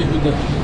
Teşekkürler.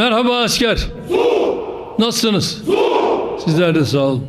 Merhaba asker. Nasılsınız? Sizler de sağ olun.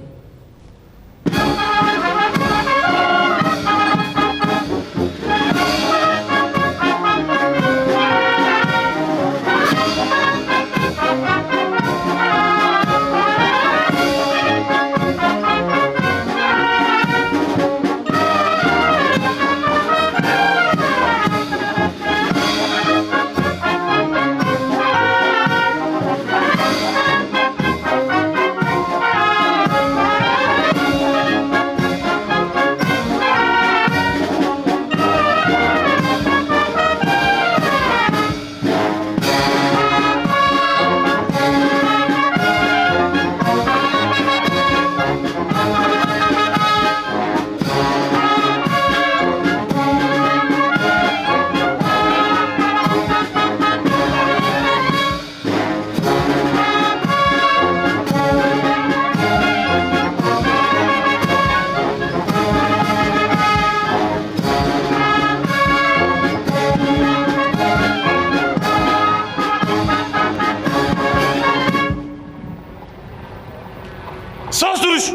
Sağ duruş.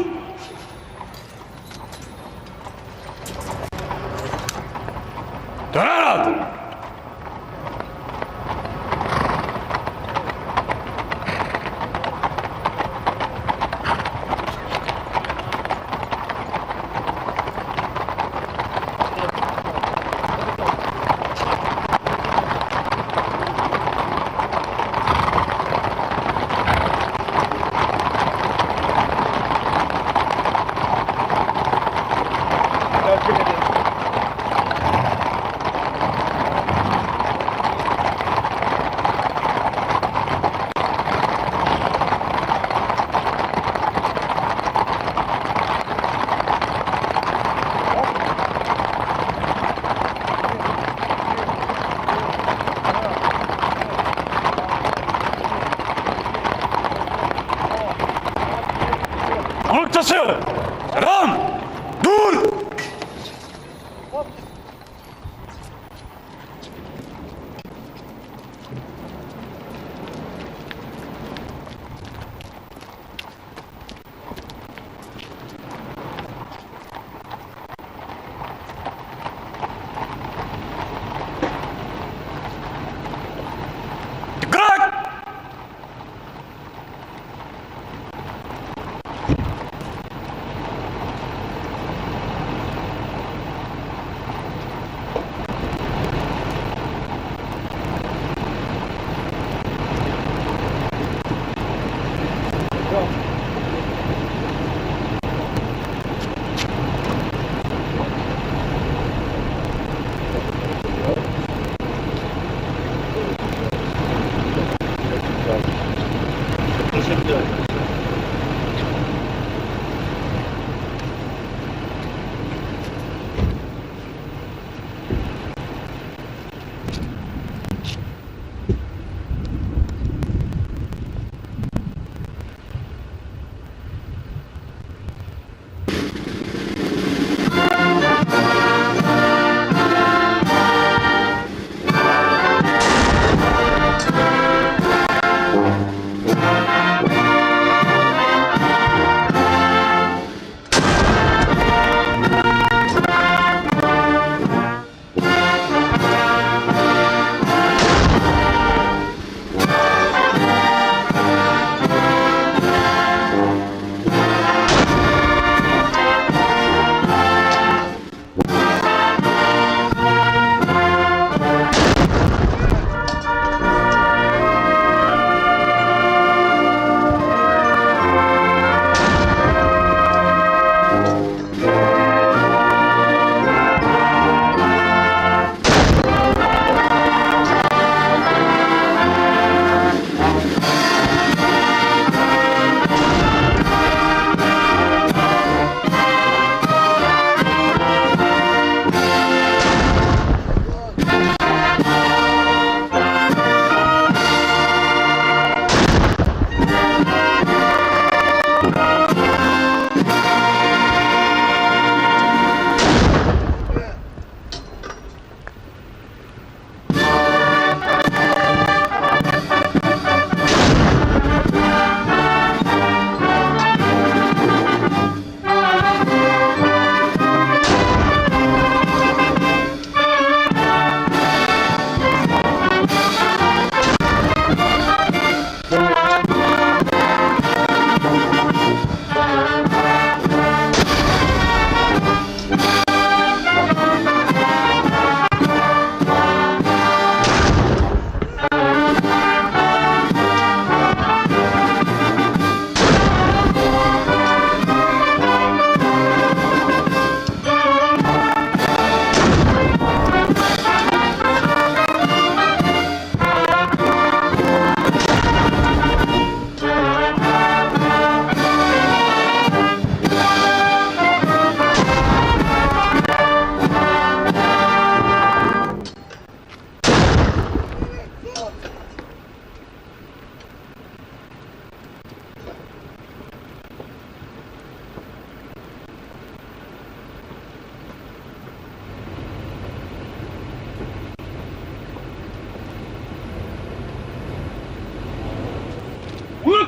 Döner at.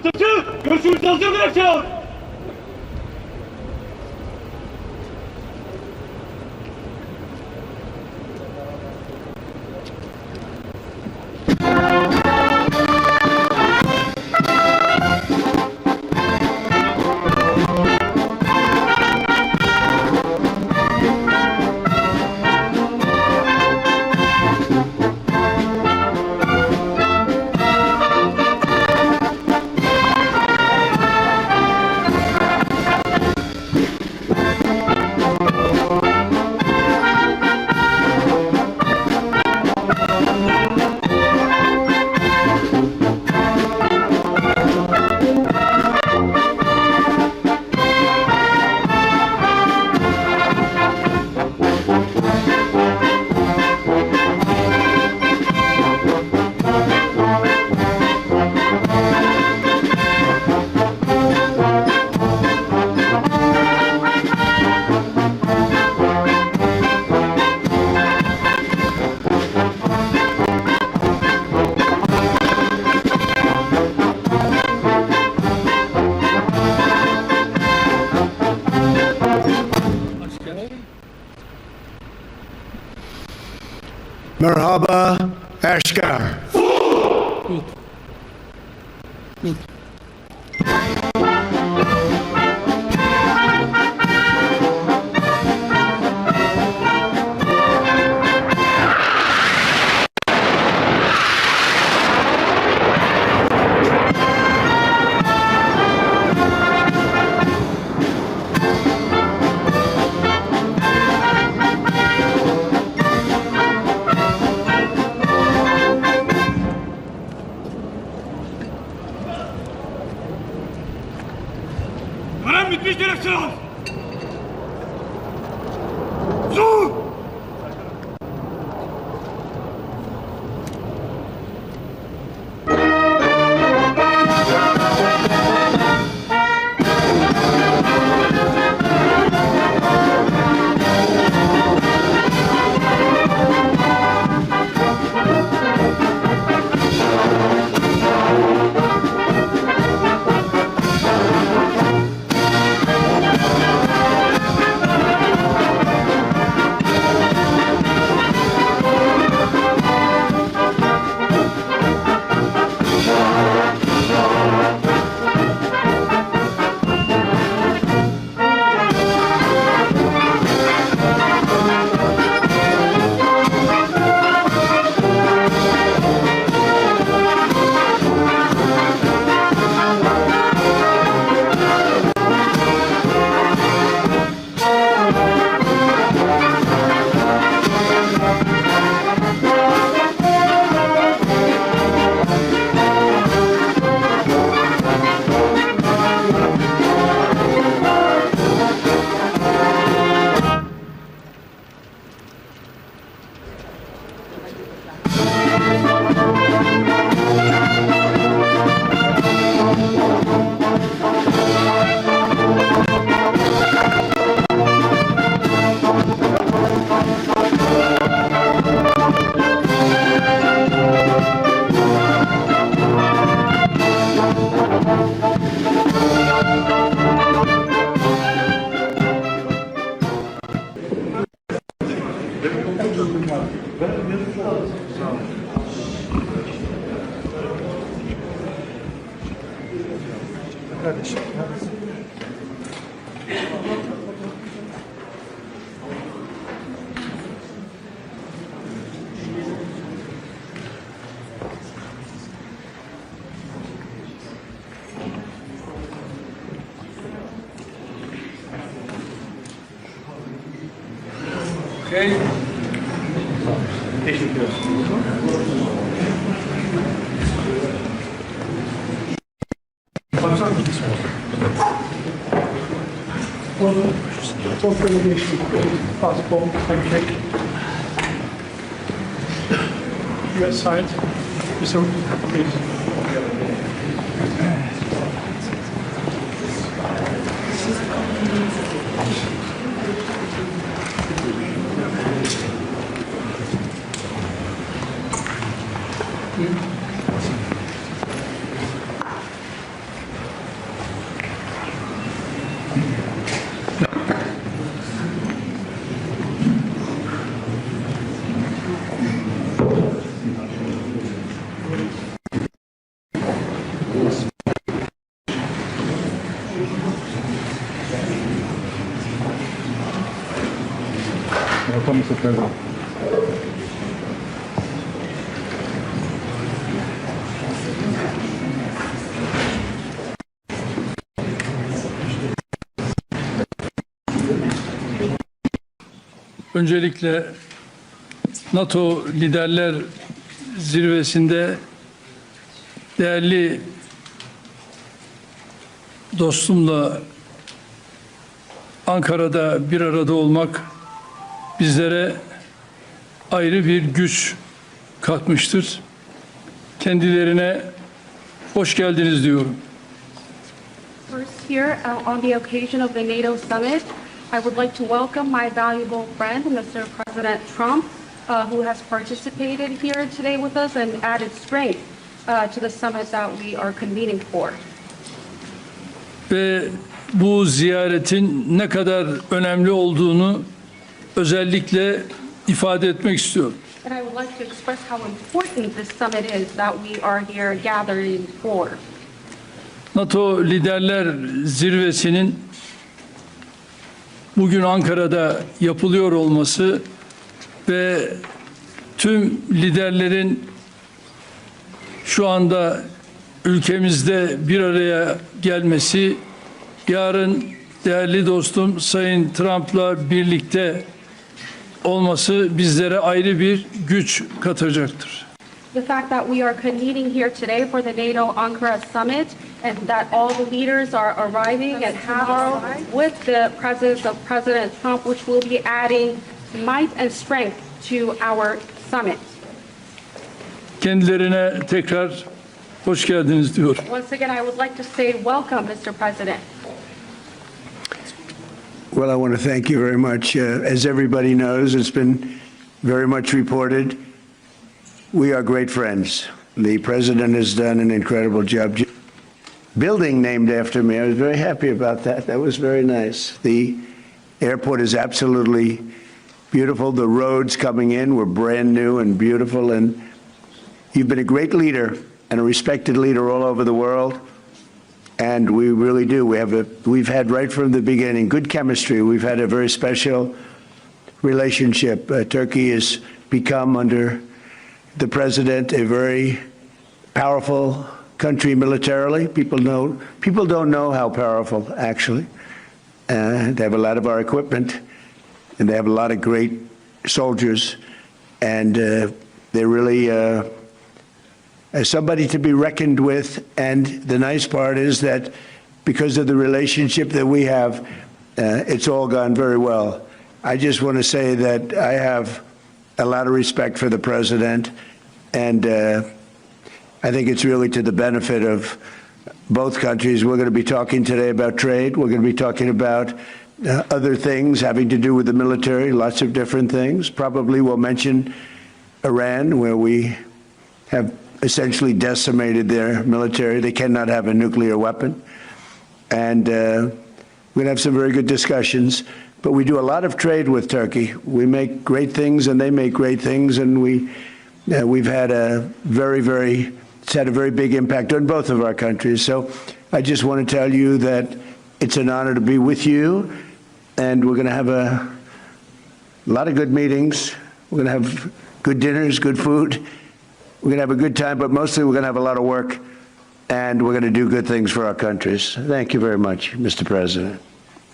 Noktaçı! Görüşümüz hazır bırakacağız! Merhaba asker. Görev bitmiş gerekçeler! Dur! Okay. Top delegation, passport, and check. US side, so please. Mr. President. Öncelikle NATO Liderler Zirvesi'nde değerli dostumla Ankara'da bir arada olmak bizlere ayrı bir güç katmıştır. Kendilerine hoş geldiniz diyorum. First, here on the occasion of the NATO summit, I would like to welcome my valuable friend, Mr. President Trump, who has participated here today with us and added strength to the summit that we are convening for. Ve bu ziyaretin ne kadar önemli olduğunu özellikle ifade etmek istiyorum. And I would like to express how important this summit is that we are here gathering for. NATO Liderler Zirvesi'nin bugün Ankara'da yapılıyor olması ve tüm liderlerin şu anda ülkemizde bir araya gelmesi, yarın değerli dostum Sayın Trump'la birlikte olması bizlere ayrı bir güç katacaktır. The fact that we are convening here today for the NATO Ankara summit and that all the leaders are arriving at tomorrow with the presence of President Trump, which will be adding might and strength to our summit. Kendilerine tekrar hoş geldiniz diyorum. Once again, I would like to say welcome, Mr. President. Well, I want to thank you very much. As everybody knows, it's been very much reported. We are great friends. The president has done an incredible job. Building named after me. I was very happy about that. That was very nice. The airport is absolutely beautiful. The roads coming in were brand new and beautiful. And you've been a great leader and a respected leader all over the world. And we really do. We've had right from the beginning good chemistry. We've had a very special relationship. Turkey has become, under the president, a very powerful country militarily. People don't know how powerful, actually. They have a lot of our equipment, and they have a lot of great soldiers, and they're really somebody to be reckoned with. And the nice part is that because of the relationship that we have, it's all gone very well. I just want to say that I have a lot of respect for the president, and I think it's really to the benefit of both countries. We're going to be talking today about trade. We're going to be talking about other things having to do with the military, lots of different things. Probably we'll mention Iran, where we have essentially decimated their military. They cannot have a nuclear weapon. And we're going to have some very good discussions. But we do a lot of trade with Turkey. We make great things and they make great things. And we've had it's had a very big impact on both of our countries. So I just want to tell you that it's an honor to be with you. And we're going to have a lot of good meetings. We're going to have good dinners, good food. We're going to have a good time, but mostly we're going to have a lot of work, and we're going to do good things for our countries. Thank you very much, Mr. President.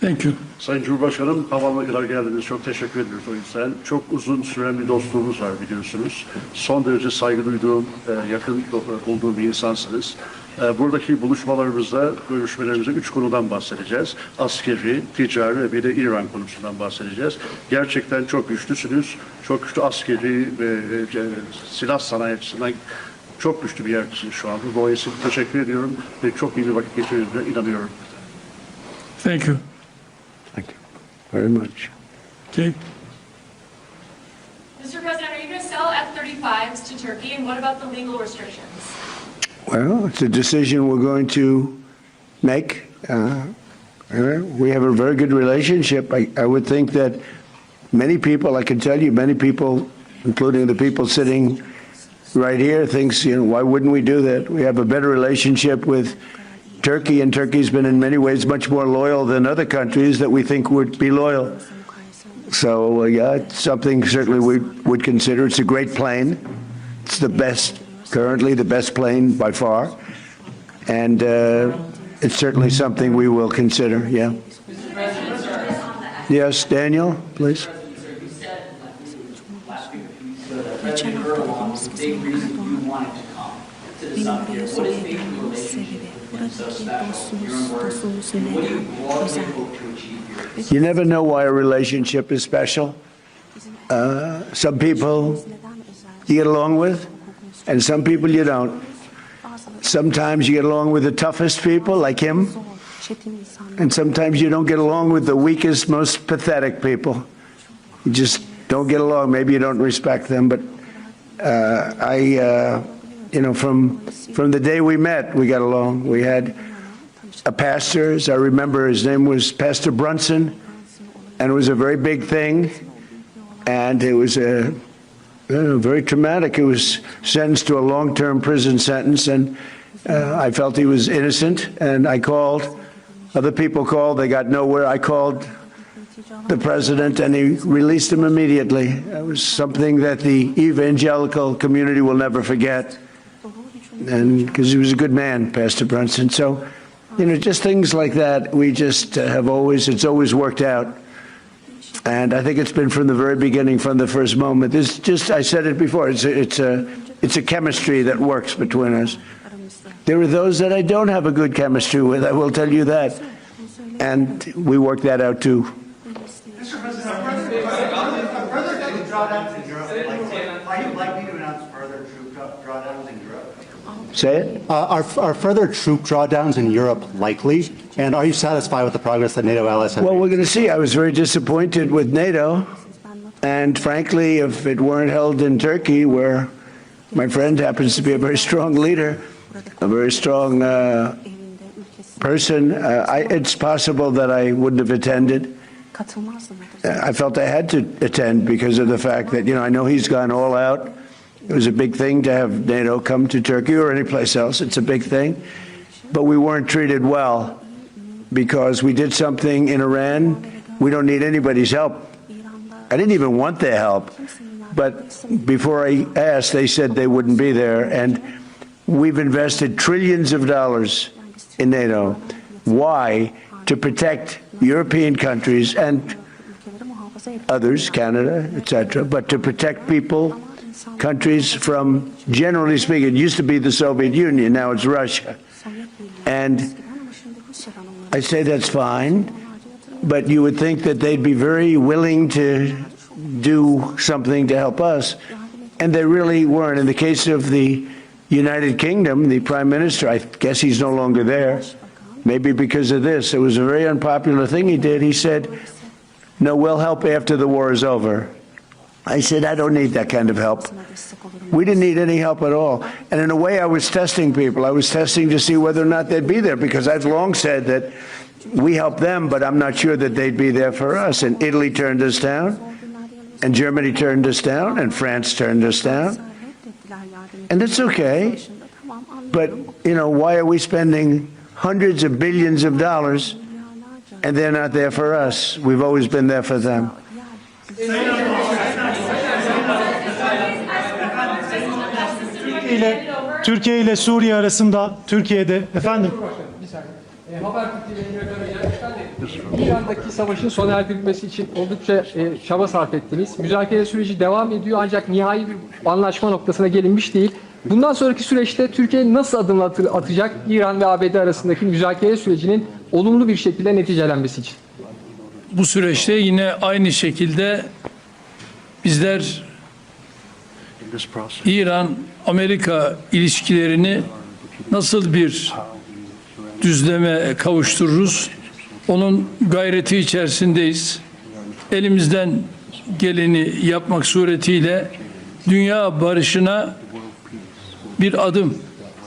Thank you. Sayın Cumhurbaşkanım, havama kadar geldiniz. Çok teşekkür ediyoruz o yüzden. Çok uzun süren bir dostluğumuz var biliyorsunuz. Son derece saygı duyduğum, yakın olduğum bir insansınız. Buradaki buluşmalarımızda, görüşmelerimizde 3 konudan bahsedeceğiz. Askeri, ticari ve bir de İran konusundan bahsedeceğiz. Gerçekten çok güçlüsünüz. Çok güçlü askeri ve silah sanayi açısından çok güçlü bir yerdesiniz şu anda. Dolayısıyla teşekkür ediyorum ve çok iyi bir vakit geçirdiğinize inanıyorum. Thank you. Thank you very much. Okay. Mr. President, are you going to sell F-35s to Turkey, and what about the legal restrictions? Well, it's a decision we're going to make. We have a very good relationship. I would think that many people, I can tell you, many people, including the people sitting right here, thinks, why wouldn't we do that? We have a better relationship with Turkey, and Turkey's been in many ways much more loyal than other countries that we think would be loyal. So, yeah, it's something certainly we would consider. It's a great plane. It's the best, currently the best plane by far. And it's certainly something we will consider, yeah. Yes, Daniel, please. You never know why a relationship is special. Some people you get along with, and some people you don't. Sometimes you get along with the toughest people, like him, and sometimes you don't get along with the weakest, most pathetic people. You just don't get along. Maybe you don't respect them, but you know, from the day we met, we got along. We had a pastor, as I remember, his name was Pastor Brunson, and it was a very big thing, and it was very traumatic. He was sentenced to a long-term prison sentence, and I felt he was innocent, and I called. Other people called. They got nowhere. I called the president, and he released him immediately. It was something that the evangelical community will never forget, and because he was a good man, Pastor Brunson. So, you know, just things like that. We just it's always worked out. And I think it's been from the very beginning, from the first moment. It's just, I said it before, it's a chemistry that works between us. There are those that I don't have a good chemistry with, I will tell you that. And we work that out too. Mr. President, are further troop drawdowns in Europe are you likely to announce further troop drawdowns in Europe? Say it? Are further troop drawdowns in Europe likely? And are you satisfied with the progress that NATO allies have made? Well, we're going to see. I was very disappointed with NATO. And frankly, if it weren't held in Turkey, where my friend happens to be a very strong leader, a very strong person, it's possible that I wouldn't have attended. I felt I had to attend because of the fact that, you know, I know he's gone all out. It was a big thing to have NATO come to Turkey or any place else. It's a big thing. But we weren't treated well because we did something in Iran. We don't need anybody's help. I didn't even want their help. But before I asked, they said they wouldn't be there. And we've invested trillions of dollars in NATO. Why? To protect European countries and others, Canada, etc., but to protect people, countries from, generally speaking, it used to be the Soviet Union, now it's Russia. And I say that's fine, but you would think that they'd be very willing to do something to help us, and they really weren't. In the case of the United Kingdom, the Prime Minister, I guess he's no longer there, maybe because of this. It was a very unpopular thing he did. He said, no, we'll help after the war is over. I said, I don't need that kind of help. We didn't need any help at all. And in a way, I was testing people. I was testing to see whether or not they'd be there, because I've long said that we helped them, but I'm not sure that they'd be there for us. And Italy turned us down, and Germany turned us down, and France turned us down. And it's okay. But, you know, why are we spending hundreds of billions of dollars and they're not there for us? We've always been there for them. Türkiye ile Suriye arasında Türkiye'de efendim İran'daki savaşın sona erdirilmesi için oldukça çaba sarf ettiniz. Müzakere süreci devam ediyor ancak nihai bir anlaşma noktasına gelinmiş değil. Bundan sonraki süreçte Türkiye nasıl adımlar atacak İran ve ABD arasındaki müzakere sürecinin olumlu bir şekilde neticelenmesi için? Bu süreçte yine aynı şekilde bizler İran-Amerika ilişkilerini nasıl bir düzleme kavuştururuz? Onun gayreti içerisindeyiz. Elimizden geleni yapmak suretiyle dünya barışına bir adım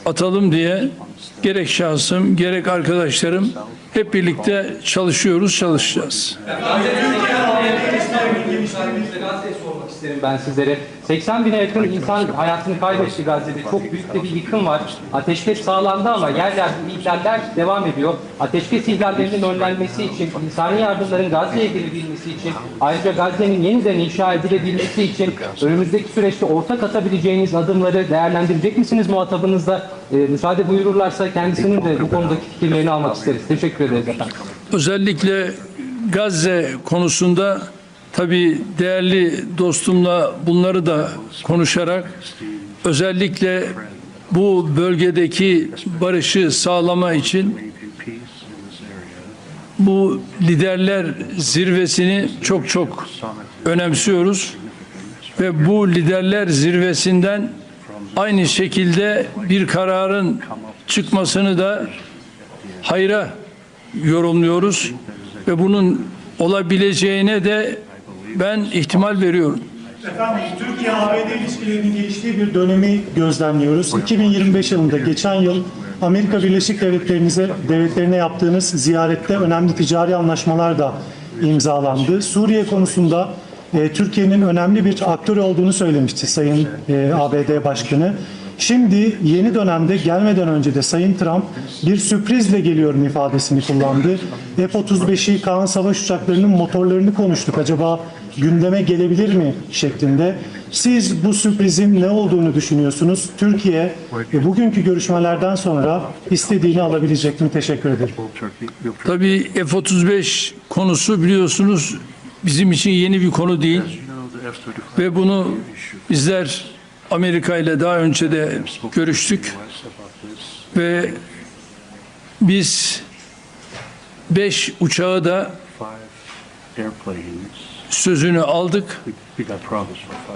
atalım diye gerek şahsım gerek arkadaşlarım hep birlikte çalışacağız. Gazze'ye sormak isterim. ben sizlere. 80 bine yakın insan hayatını kaybetti Gazze'de. Çok büyük de bir yıkım var. Ateşkes sağlandı ama yer yer ihlaller devam ediyor. Ateşkes ihlallerinin önlenmesi için, insani yardımların Gazze'ye girebilmesi için, ayrıca Gazze'nin yeniden inşa edilebilmesi için önümüzdeki süreçte ortak atabileceğiniz adımları değerlendirecek misiniz muhatabınızla? Müsaade buyururlarsa kendisinin de bu konudaki fikirlerini almak isteriz. Teşekkür ederiz efendim. Özellikle Gazze konusunda tabii değerli dostumla bunları da konuşarak özellikle bu bölgedeki barışı sağlama için bu liderler zirvesini çok önemsiyoruz ve bu liderler zirvesinden aynı şekilde bir kararın çıkmasını da hayra yorumluyoruz ve bunun olabileceğine de ben ihtimal veriyorum. Efendim, Türkiye-ABD ilişkilerinin geliştiği bir dönemi gözlemliyoruz. 2025 yılında geçen yıl Amerika Birleşik Devletleri'ne yaptığınız ziyarette önemli ticari anlaşmalar da imzalandı. Suriye konusunda Türkiye'nin önemli bir aktör olduğunu söylemişti Sayın ABD Başkanı. Şimdi yeni dönemde gelmeden önce de Sayın Trump bir sürprizle geliyorum ifadesini kullandı. F-35'i, Kaan savaş uçaklarının motorlarını konuştuk. Acaba gündeme gelebilir mi şeklinde. Siz bu sürprizin ne olduğunu düşünüyorsunuz? Türkiye bugünkü görüşmelerden sonra istediğini alabilecek mi? Teşekkür ederim. Tabii F-35 konusu biliyorsunuz bizim için yeni bir konu değil ve bunu bizler Amerika ile daha önce de görüştük ve biz 5 uçağı da sözünü aldık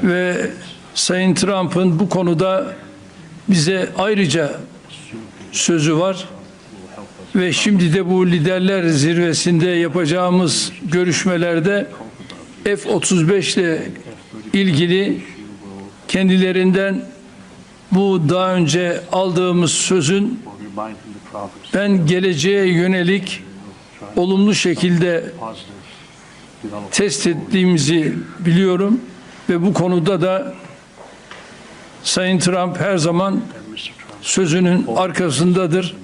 ve Sayın Trump'ın bu konuda bize ayrıca sözü var ve şimdi de bu liderler zirvesinde yapacağımız görüşmelerde F-35 ile ilgili kendilerinden bu daha önce aldığımız sözün ben geleceğe yönelik olumlu şekilde test ettiğimizi biliyorum ve bu konuda da Sayın Trump her zaman sözünün arkasındadır.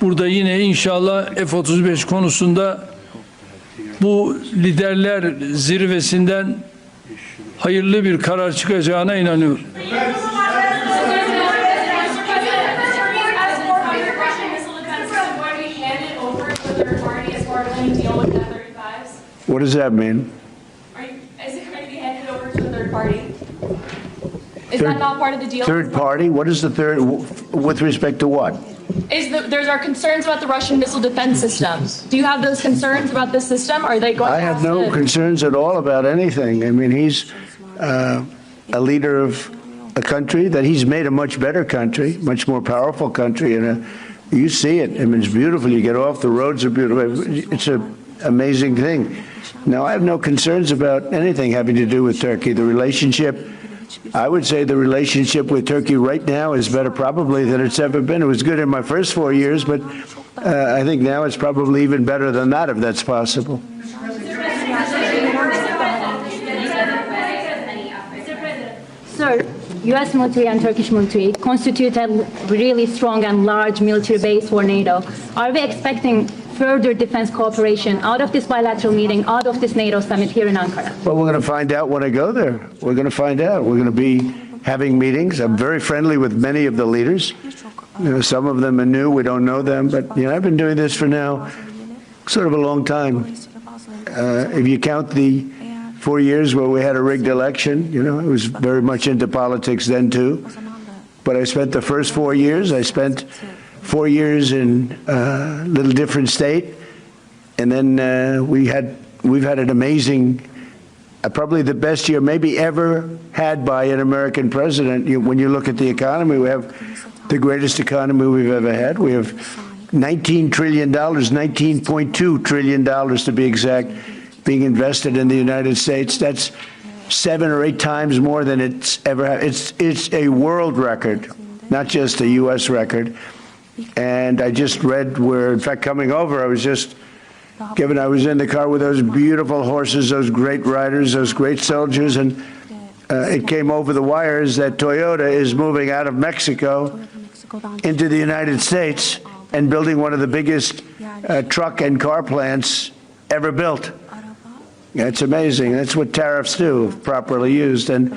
Burada yine inşallah F-35 konusunda bu liderler zirvesinden hayırlı bir karar çıkacağına inanıyorum. What does that mean? Is it going to be handed over to a third party? Is that not part of the deal? Third party? What is the third, with respect to what? There's our concerns about the Russian missile defense systems. Do you have those concerns about this system? Are they going I have no to concerns at all about anything. I mean, he's a leader of a country that he's made a much better country, much more powerful country, and you see it. I mean, it's beautiful. You get off, the roads are beautiful. It's an amazing thing. Now, I have no concerns about anything having to do with Turkey. The relationship, I would say the relationship with Turkey right now is better probably than it's ever been. It was good in my first 4 years, but I think now it's probably even better than that, if that's possible. Sir, U.S. military and Turkish military constitute a really strong and large military base for NATO. Are we expecting further defense cooperation out of this bilateral meeting, out of this NATO summit here in Ankara? Well, we're going to find out when I go there. We're going to find out. We're going to be having meetings. I'm very friendly with many of the leaders. You know, some of them are new. We don't know them. But, you know, I've been doing this for now sort of a long time. If you count the 4 years where we had a rigged election, you know, I was very much into politics then, too. But I spent the first 4 years, I spent 4 years in a little different state. And then we've had an amazing, probably the best year maybe ever had by an American president. When you look at the economy, we have the greatest economy we've ever had. We have $19 trillion, $19.2 trillion to be exact, being invested in the United States. That's 7 or 8 times more than it's ever had. It's a world record, not just a U.S. record. And I just read where, in fact, coming over, I was in the car with those beautiful horses, those great riders, those great soldiers, and it came over the wires that Toyota is moving out of Mexico into the United States and building one of the biggest truck and car plants ever built. It's amazing. That's what tariffs do, if properly used. And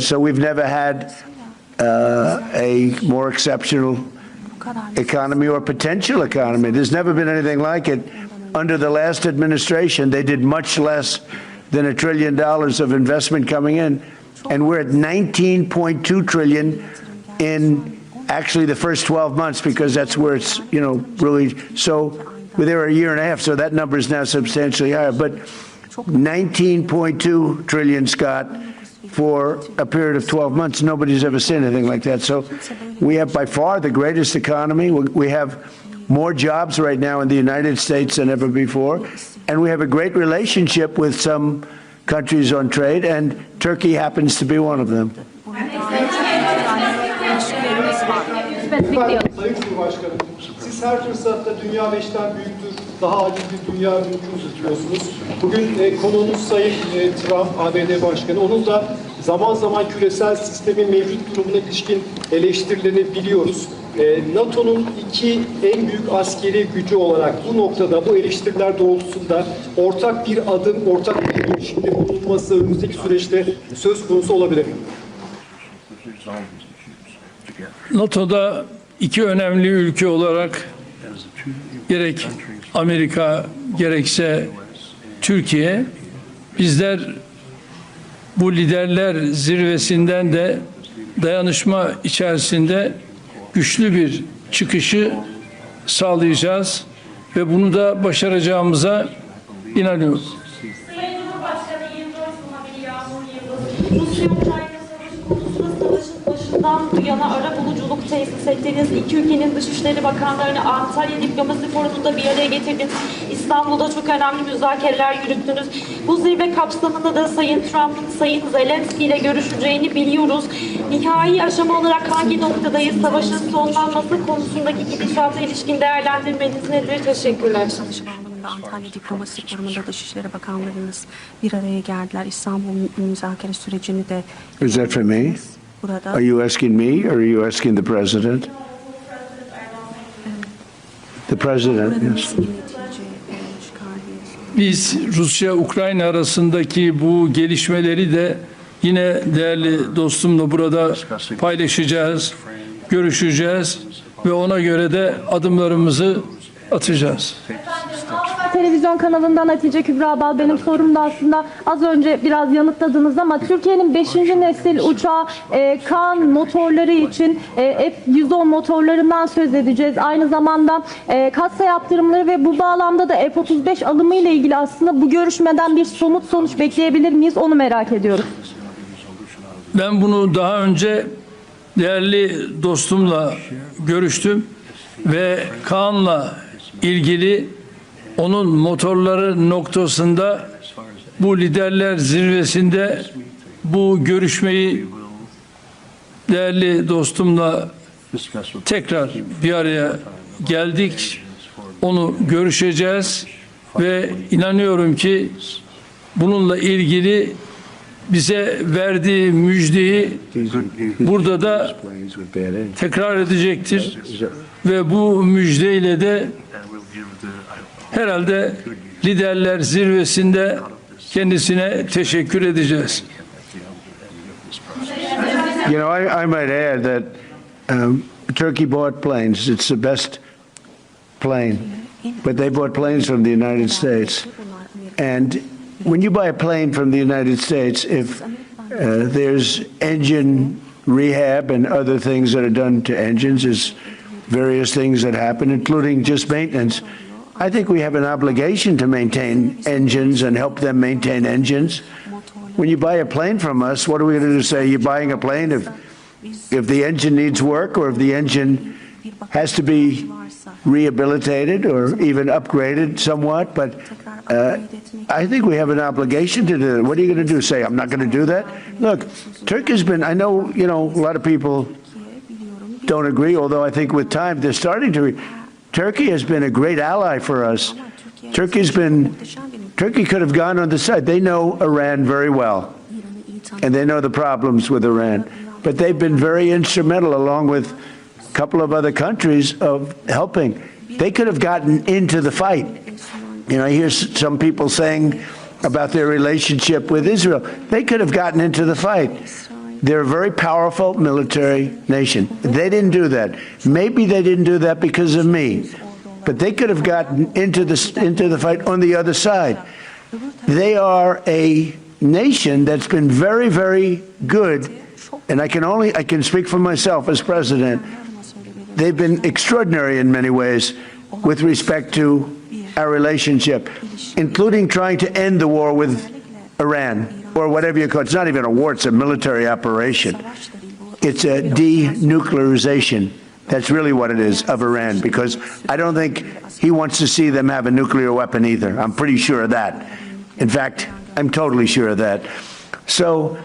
so we've never had a more exceptional economy or potential economy. There's never been anything like it. Under the last administration, they did much less than $1 trillion of investment coming in. And we're at 19.2 trillion in actually the first 12 months, because that's where it's, you know, really, so we're there a year and a half, so that number is now substantially higher. But 19.2 trillion, Scott, for a period of 12 months. Nobody's ever seen anything like that. So we have by far the greatest economy. We have more jobs right now in the United States than ever before. And we have a great relationship with some countries on trade, and Turkey happens to be one of them. Sayın Cumhurbaşkanım, siz her fırsatta dünya 5'ten büyüktür, daha acil bir dünya mümkün tutuyorsunuz. Bugün konuğunuz Sayın Trump, ABD Başkanı, onun da zaman zaman küresel sistemin mevcut durumuna ilişkin eleştirilerini biliyoruz. NATO'nun iki en büyük askeri gücü olarak bu noktada, bu eleştiriler doğrultusunda ortak bir adım, ortak bir girişimde bulunması önümüzdeki süreçte söz konusu olabilir mi? NATO'da iki önemli ülke olarak gerek Amerika gerekse Türkiye, bizler bu liderler zirvesinden de dayanışma içerisinde güçlü bir çıkışı sağlayacağız ve bunu da başaracağımıza inanıyorum. Sayın Cumhurbaşkanı 24 Mayıs Yağmur Yılı, Rusya-Ukrayna savaşı konusunda savaşın başından bu yana ara buluculuk tesis ettiğiniz, iki ülkenin Dışişleri Bakanlarını Antalya Diplomasi Forumu'nda bir araya getirdiniz. İstanbul'da çok önemli müzakereler yürüttünüz. Bu zirve kapsamında da Sayın Trump'ın Sayın Zelenski ile görüşeceğini biliyoruz. Nihai aşama olarak hangi noktadayız? Savaşın sonlanması konusundaki gidişata ilişkin değerlendirmeniz nedir? Teşekkürler. Antalya Diplomasi Forumu'nda Dışişleri Bakanlarımız bir araya geldiler. İstanbul müzakere sürecini de... Is that for me? Burada. Are you asking me or are you asking the president? The president, yes. Biz Rusya-Ukrayna arasındaki bu gelişmeleri de yine değerli dostumla burada paylaşacağız, görüşeceğiz ve ona göre de adımlarımızı atacağız. Televizyon kanalından Hatice Kübra Bal, benim sorum da aslında az önce biraz yanıtladınız ama Türkiye'nin 5. nesil uçağı Kaan motorları için F-110 motorlarından söz edeceğiz. Aynı zamanda kasa yaptırımları ve bu bağlamda da F-35 alımı ile ilgili aslında bu görüşmeden bir somut sonuç bekleyebilir miyiz? Onu merak ediyoruz. Ben bunu daha önce değerli dostumla görüştüm ve Kaan'la ilgili onun motorları noktasında bu liderler zirvesinde bu görüşmeyi değerli dostumla tekrar bir araya geldik. Onu görüşeceğiz ve inanıyorum ki bununla ilgili bize verdiği müjdeyi burada da tekrar edecektir ve bu müjdeyle de herhalde liderler zirvesinde kendisine teşekkür edeceğiz. You know, I might add that Turkey bought planes. It's the best plane. But they bought planes from the United States. And when you buy a plane from the United States, if there's engine rehab and other things that are done to engines, there's various things that happen, including just maintenance. I think we have an obligation to maintain engines and help them maintain engines. When you buy a plane from us, what are we going to say? You're buying a plane if the engine needs work or if the engine has to be rehabilitated or even upgraded somewhat. But I think we have an obligation to do that. What are you going to do? Say, I'm not going to do that? Look, Turkey's been, I know, you know, a lot of people don't agree, although I think with time they're starting to. Turkey has been a great ally for us. Turkey could have gone on the side. They know Iran very well. and they know the problems with Iran. But they've been very instrumental, along with a couple of other countries, of helping. They could have gotten into the fight. You know, I hear some people saying about their relationship with Israel. They could have gotten into the fight. They're a very powerful military nation. They didn't do that. Maybe they didn't do that because of me, but they could have gotten into the fight on the other side. They are a nation that's been very, very good, and I can speak for myself as president. They've been extraordinary in many ways with respect to our relationship, including trying to end the war with Iran, or whatever you call it. It's not even a war, it's a military operation. It's a denuclearization. That's really what it is, of Iran, because I don't think he wants to see them have a nuclear weapon either. I'm pretty sure of that. In fact, I'm totally sure of that. So,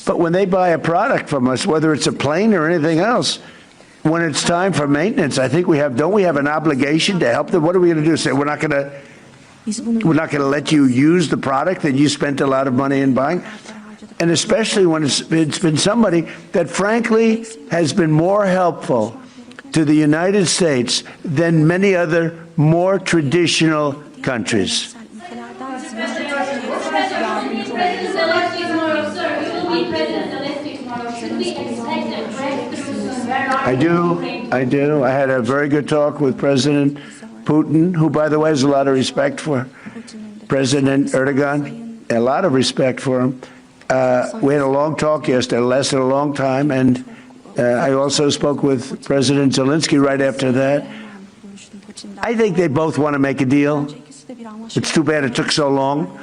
but when they buy a product from us, whether it's a plane or anything else, when it's time for maintenance, I think don't we have an obligation to help them? What are we going to do? Say we're not going to let you use the product that you spent a lot of money in buying? And especially when it's been somebody that frankly has been more helpful to the United States than many other more traditional countries. I do. I had a very good talk with President Putin, who, by the way, has a lot of respect for President Erdogan, a lot of respect for him. We had a long talk yesterday, it lasted a long time, and I also spoke with President Zelensky right after that. I think they both want to make a deal. It's too bad it took so long,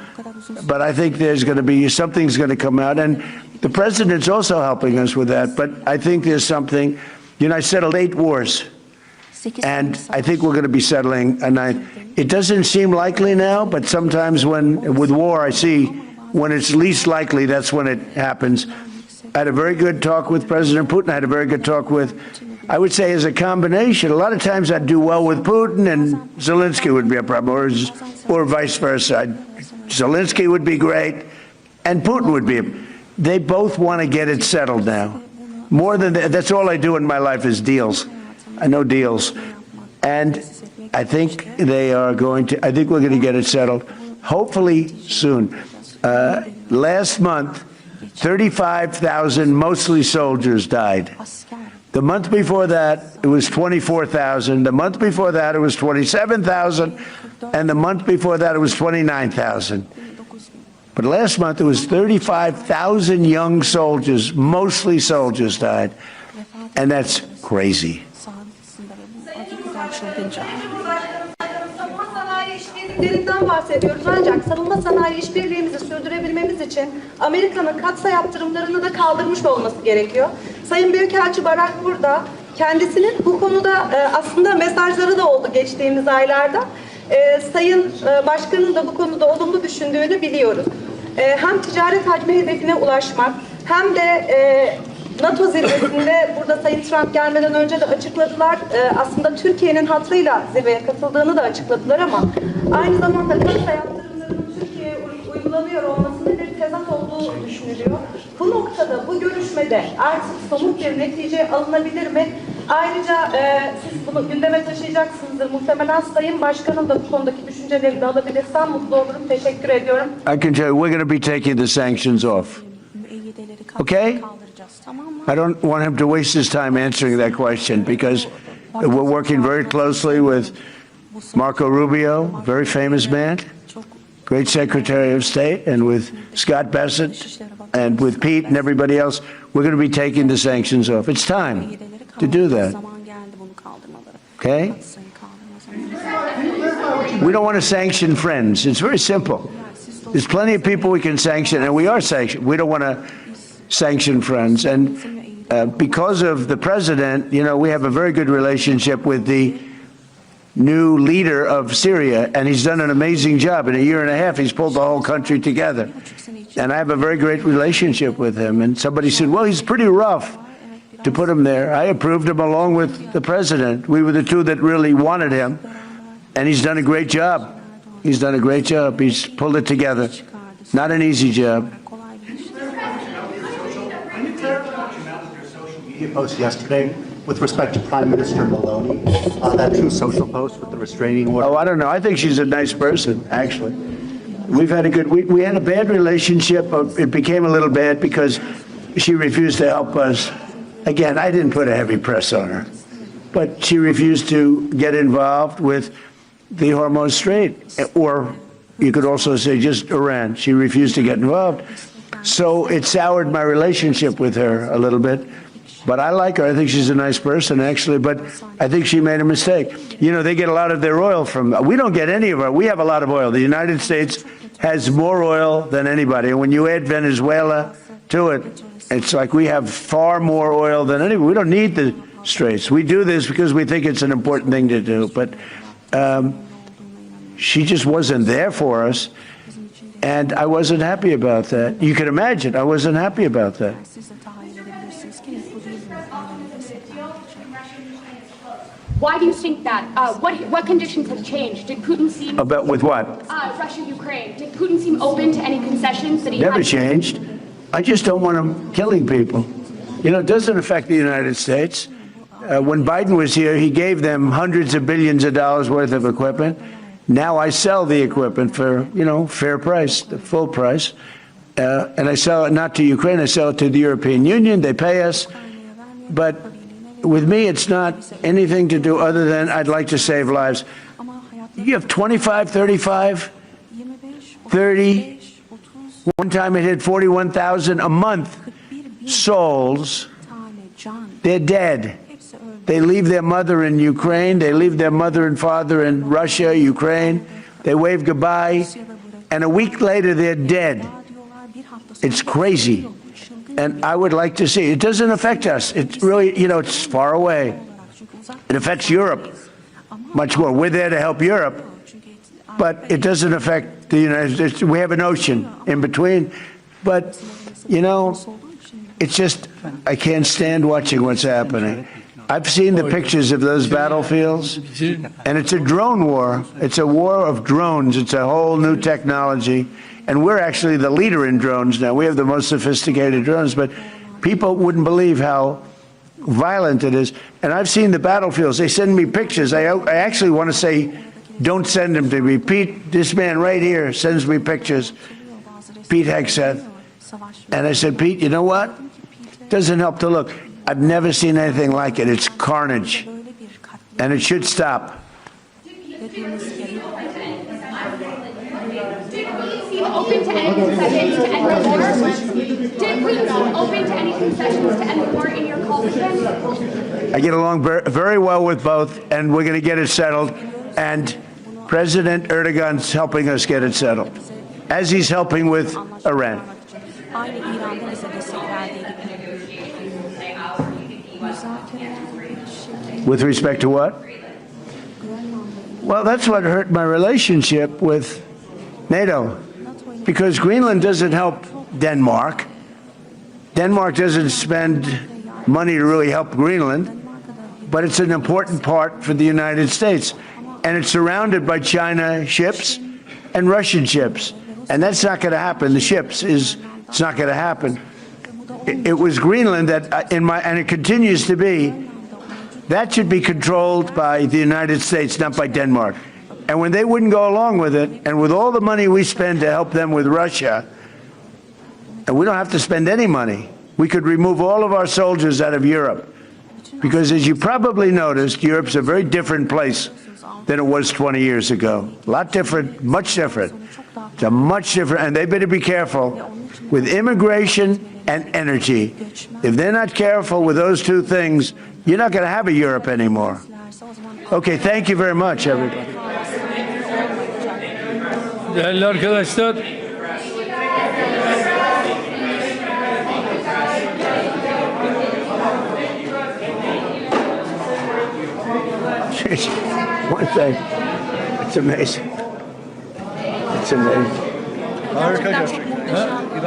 but I think there's going to be, something's going to come out, and the president's also helping us with that, but I think there's something. You know, I settled 8 wars, and I think we're going to be settling a 9th. It doesn't seem likely now, but sometimes with war, I see when it's least likely, that's when it happens. I had a very good talk with President Putin. I had a very good talk with, I would say, as a combination. A lot of times I'd do well with Putin, and Zelensky would be a problem, or vice versa. Zelensky would be great, and Putin would be. They both want to get it settled now. More than that, that's all I do in my life is deals. I know deals. And I think I think we're going to get it settled, hopefully soon. Last month, 35,000, mostly soldiers, died. The month before that, it was 24,000. The month before that, it was 27,000. And the month before that, it was 29,000. But last month, it was 35,000 young soldiers, mostly soldiers, died. And that's crazy. işbirliklerinden bahsediyoruz, ancak savunma sanayi işbirliğimizi sürdürebilmemiz için Amerika'nın katsayı yaptırımlarını da kaldırmış olması gerekiyor. Sayın Büyükelçi Barak burada. Kendisinin bu konuda aslında mesajları da oldu geçtiğimiz aylarda. Sayın Başkan'ın da bu konuda olumlu düşündüğünü biliyoruz. Hem ticaret hacmi hedefine ulaşmak hem de NATO zirvesinde burada Sayın Trump gelmeden önce de açıkladılar. Aslında Türkiye'nin hatırıyla zirveye katıldığını da açıkladılar ama aynı zamanda katsayı yaptırımlarının Türkiye'ye uygulanıyor olmasının bir tezat olduğu düşünülüyor. Bu noktada, bu görüşmede artık somut bir netice alınabilir mi? Ayrıca siz bunu gündeme taşıyacaksınızdır. Muhtemelen Sayın Başkan'ın da bu konudaki düşünceleri de alabilirsem mutlu olurum. Teşekkür ediyorum. I can tell you, we're going to be taking the sanctions off. Okay? I don't want him to waste his time answering that question because we're working very closely with Marco Rubio, very famous man, great Secretary of State, and with Scott Bessent, and with Pete and everybody else. We're going to be taking the sanctions off. It's time to do that. Okay? We don't want to sanction friends. It's very simple. There's plenty of people we can sanction, and we are sanctioned. We don't want to sanction friends. And because of the president, you know, we have a very good relationship with the new leader of Syria, and he's done an amazing job. In a year and a half, he's pulled the whole country together. And I have a very great relationship with him. And somebody said, well, he's pretty rough to put him there. I approved him along with the president. We were the two that really wanted him. And he's done a great job. He's done a great job. He's pulled it together. Not an easy job. media post yesterday with respect to Prime Minister Maloney, that True Social post with the restraining order? Oh, I don't know. I think she's a nice person, actually. We've had a good, we had a bad relationship. It became a little bad because she refused to help us. Again, I didn't put a heavy press on her, but she refused to get involved with the Hormuz Strait, or you could also say just Iran. She refused to get involved. So it soured my relationship with her a little bit. But I like her. I think she's a nice person, actually. But I think she made a mistake. You know, they get a lot of their oil from, we don't get any of our, we have a lot of oil. The United States has more oil than anybody. And when you add Venezuela to it, it's like we have far more oil than anybody. We don't need the straits. We do this because we think it's an important thing to do. But she just wasn't there for us. And I wasn't happy about that. You can imagine, I wasn't happy about that. Why do you think that? What conditions have changed? Did Putin seem... About with what? Russia-Ukraine. Did Putin seem open to any concessions that he Never had? changed. I just don't want him killing people. You know, it doesn't affect the United States. When Biden was here, he gave them hundreds of billions of dollars worth of equipment. Now I sell the equipment for, you know, fair price, the full price. And I sell it not to Ukraine, I sell it to the European Union. They pay us. But with me, it's not anything to do other than I'd like to save lives. You have 25, 35, 30. One time it hit 41,000 a month. Souls. They're dead. They leave their mother in Ukraine. They leave their mother and father in Russia, Ukraine. They wave goodbye. And a week later, they're dead. It's crazy. And I would like to see. It doesn't affect us. It's really, you know, it's far away. It affects Europe much more. We're there to help Europe. But it doesn't affect the United States. We have an ocean in between. But, you know, it's just, I can't stand watching what's happening. I've seen the pictures of those battlefields, and it's a drone war. It's a war of drones. It's a whole new technology. And we're actually the leader in drones now. We have the most sophisticated drones, but people wouldn't believe how violent it is. And I've seen the battlefields. They send me pictures. I actually want to say, don't send them to me. Pete, this man right here sends me pictures. Pete Hegseth. And I said, Pete, you know what? It doesn't help to look. I've never seen anything like it. It's carnage. And it should stop. Open to any concessions to end the war? Did Putin seem open to any concessions to end the war in your call with him? I get along very well with both, and we're going to get it settled. And President Erdogan's helping us get it settled, as he's helping with Iran. With respect to what? Well, that's what hurt my relationship with NATO, because Greenland doesn't help Denmark. Denmark doesn't spend money to really help Greenland, but it's an important part for the United States. And it's surrounded by China ships and Russian ships. And that's not going to happen. The ships it's not going to happen. It was Greenland that, and it continues to be, that should be controlled by the United States, not by Denmark. And when they wouldn't go along with it, and with all the money we spend to help them with Russia, and we don't have to spend any money, we could remove all of our soldiers out of Europe. Because as you probably noticed, Europe's a very different place than it was 20 years ago. A lot different, much different. It's a much different, and they better be careful with immigration and energy. If they're not careful with those two things, you're not going to have a Europe anymore. Okay, thank you very much, everybody. Değerli arkadaşlar, One thing, it's amazing. It's amazing. Harika gerçekten.